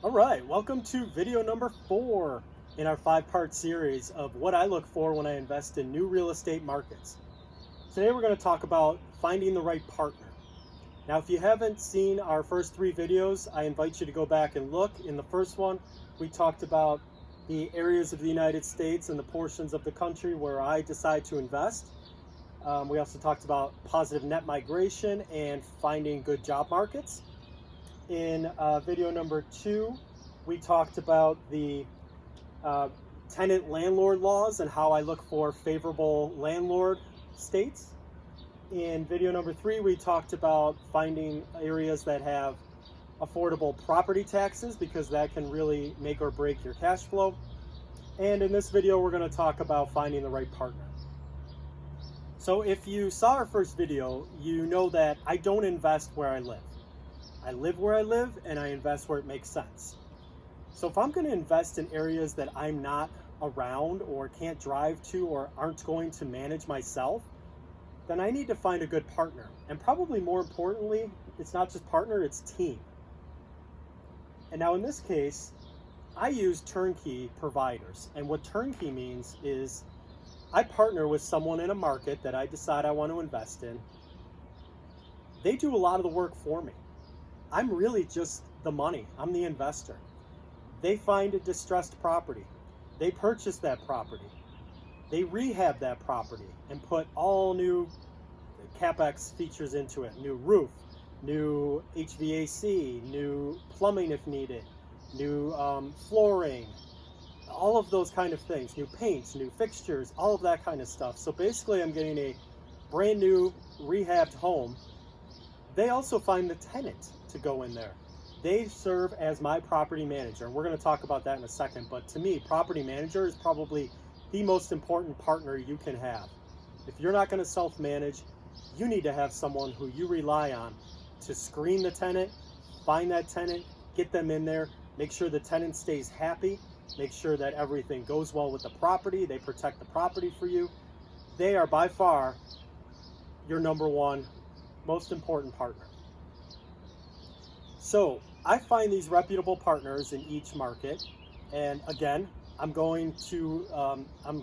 All right, welcome to video number 4 in our 5-part series of what I look for when I invest in new real estate markets. Today we're going to talk about finding the right partner. Now, if you haven't seen our first 3 videos, I invite you to go back and look. In the first one, we talked about the areas of the United States and the portions of the country where I decide to invest. We also talked about positive net migration and finding good job markets. In video number 2, we talked about the tenant landlord laws and how I look for favorable landlord states. In video number 3, we talked about finding areas that have affordable property taxes because that can really make or break your cash flow. And in this video, we're going to talk about finding the right partner. So if you saw our first video, you know that I don't invest where I live. I live where I live and I invest where it makes sense. So if I'm going to invest in areas that I'm not around or can't drive to or aren't going to manage myself, then I need to find a good partner. And probably more importantly, it's not just partner, it's team. And now in this case, I use Turnkey Providers. And what Turnkey means is I partner with someone in a market that I decide I want to invest in. They do a lot of the work for me. I'm really just the money. I'm the investor. They find a distressed property. They purchase that property. They rehab that property and put all new CapEx features into it. New roof, new HVAC, new plumbing if needed, new flooring, all of those kind of things, new paints, new fixtures, all of that kind of stuff. So basically I'm getting a brand new rehabbed home. They also find the tenant to go in there. They serve as my property manager. We're going to talk about that in a second, but to me, property manager is probably the most important partner you can have. If you're not going to self-manage, you need to have someone who you rely on to screen the tenant, find that tenant, get them in there, make sure the tenant stays happy, make sure that everything goes well with the property, they protect the property for you. They are by far your number one most important partner. So I find these reputable partners in each market, and again, I'm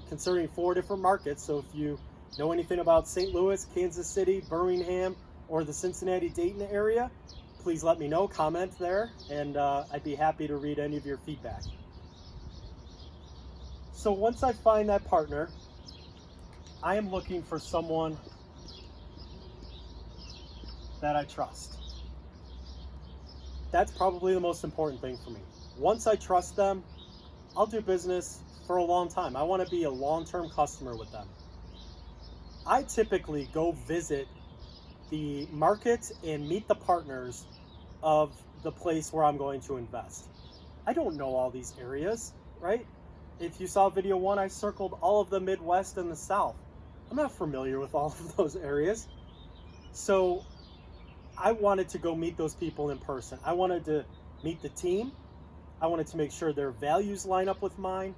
considering 4 different markets. So if you know anything about St. Louis, Kansas City, Birmingham, or the Cincinnati-Dayton area, please let me know, comment there, and I'd be happy to read any of your feedback. So once I find that partner, I am looking for someone that I trust. That's probably the most important thing for me. Once I trust them, I'll do business for a long time. I want to be a long-term customer with them. I typically go visit the market and meet the partners of the place where I'm going to invest. I don't know all these areas, right? If you saw video 1, I circled all of the Midwest and the South. I'm not familiar with all of those areas. So I wanted to go meet those people in person. I wanted to meet the team. I wanted to make sure their values line up with mine.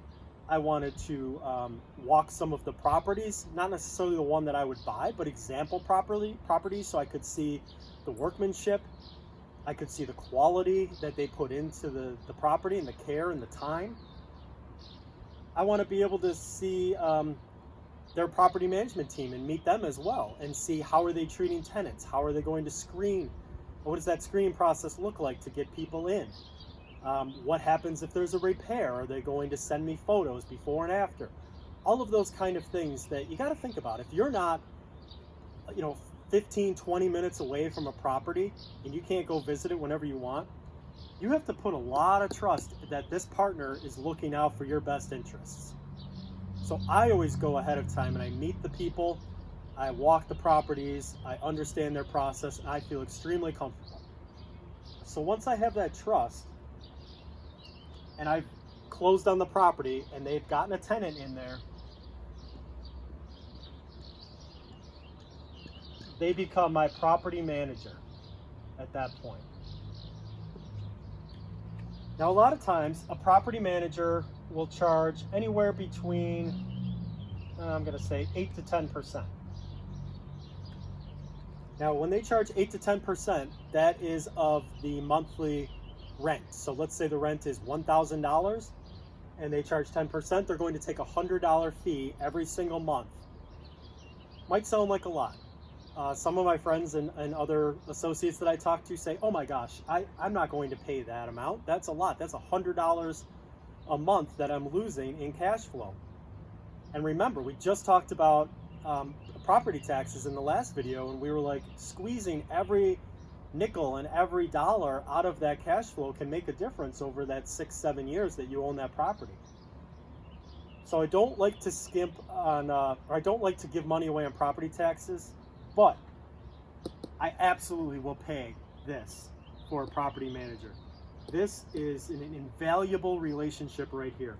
I wanted to walk some of the properties, not necessarily the one that I would buy, but example properties so I could see the workmanship. I could see the quality that they put into the property and the care and the time. I want to be able to see their property management team and meet them as well and see how are they treating tenants, how are they going to screen, what does that screening process look like to get people in, what happens if there's a repair, are they going to send me photos before and after, all of those kind of things that you got to think about. If you're not 15-20 minutes away from a property and you can't go visit it whenever you want, you have to put a lot of trust that this partner is looking out for your best interests. So I always go ahead of time and I meet the people, I walk the properties, I understand their process, and I feel extremely comfortable. So once I have that trust and I've closed on the property and they've gotten a tenant in there, they become my property manager at that point. Now, a lot of times, a property manager will charge anywhere between, I'm going to say 8 to 10%. Now, when they charge 8 to 10%, that is of the monthly rent. So let's say the rent is $1,000 and they charge 10%, they're going to take a $100 fee every single month. Might sound like a lot. Some of my friends and other associates that I talk to say, oh my gosh, I'm not going to pay that amount. That's a lot. That's $100 a month that I'm losing in cash flow. And remember, we just talked about property taxes in the last video, and we were like, squeezing every nickel and every dollar out of that cash flow can make a difference over that 6-7 years that you own that property. So I don't like to skimp on, or I don't like to give money away on property taxes, but I absolutely will pay this for a property manager. This is an invaluable relationship right here.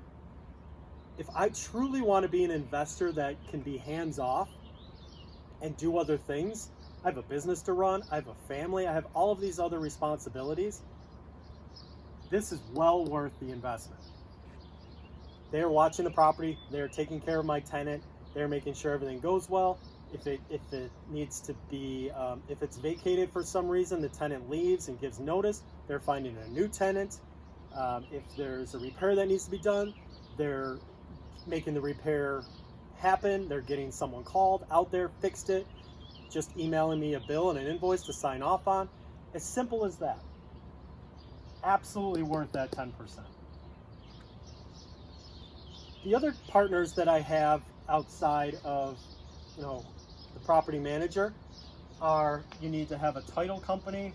If I truly want to be an investor that can be hands-off and do other things, I have a business to run, I have a family, I have all of these other responsibilities, this is well worth the investment. They're watching the property, they're taking care of my tenant, they're making sure everything goes well. If it needs to be, if it's vacated for some reason, the tenant leaves and gives notice, they're finding a new tenant. If there's a repair that needs to be done, they're making the repair happen. They're getting someone called out there, fixed it, just emailing me a bill and an invoice to sign off on. As simple as that. Absolutely worth that 10%. The other partners that I have outside of, the property manager are, you need to have a title company,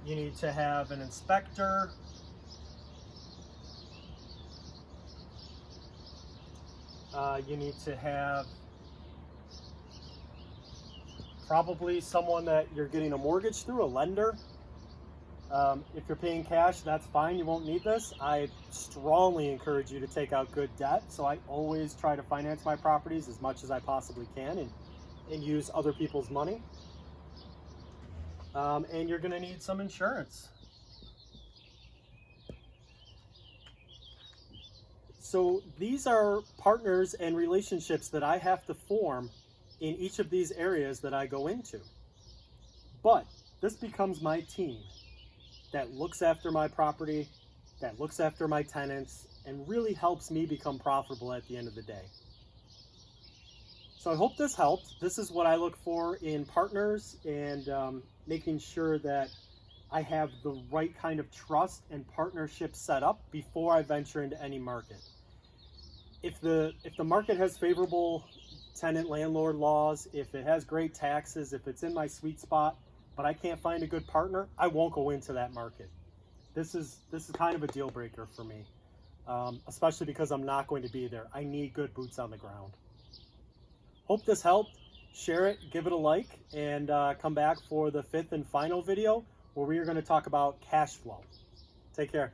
you need to have an inspector, you need to have probably someone that you're getting a mortgage through, a lender. If you're paying cash, that's fine, you won't need this. I strongly encourage you to take out good debt, so I always try to finance my properties as much as I possibly can and use other people's money. And you're going to need some insurance. So these are partners and relationships that I have to form in each of these areas that I go into. But this becomes my team that looks after my property, that looks after my tenants, and really helps me become profitable at the end of the day. So I hope this helped. This is what I look for in partners, and making sure that I have the right kind of trust and partnership set up before I venture into any market. If the market has favorable tenant-landlord laws, if it has great taxes, if it's in my sweet spot, but I can't find a good partner, I won't go into that market. This is kind of a deal breaker for me, especially because I'm not going to be there. I need good boots on the ground. Hope this helped. Share it, give it a like, and come back for the 5th and final video where we are going to talk about cash flow. Take care.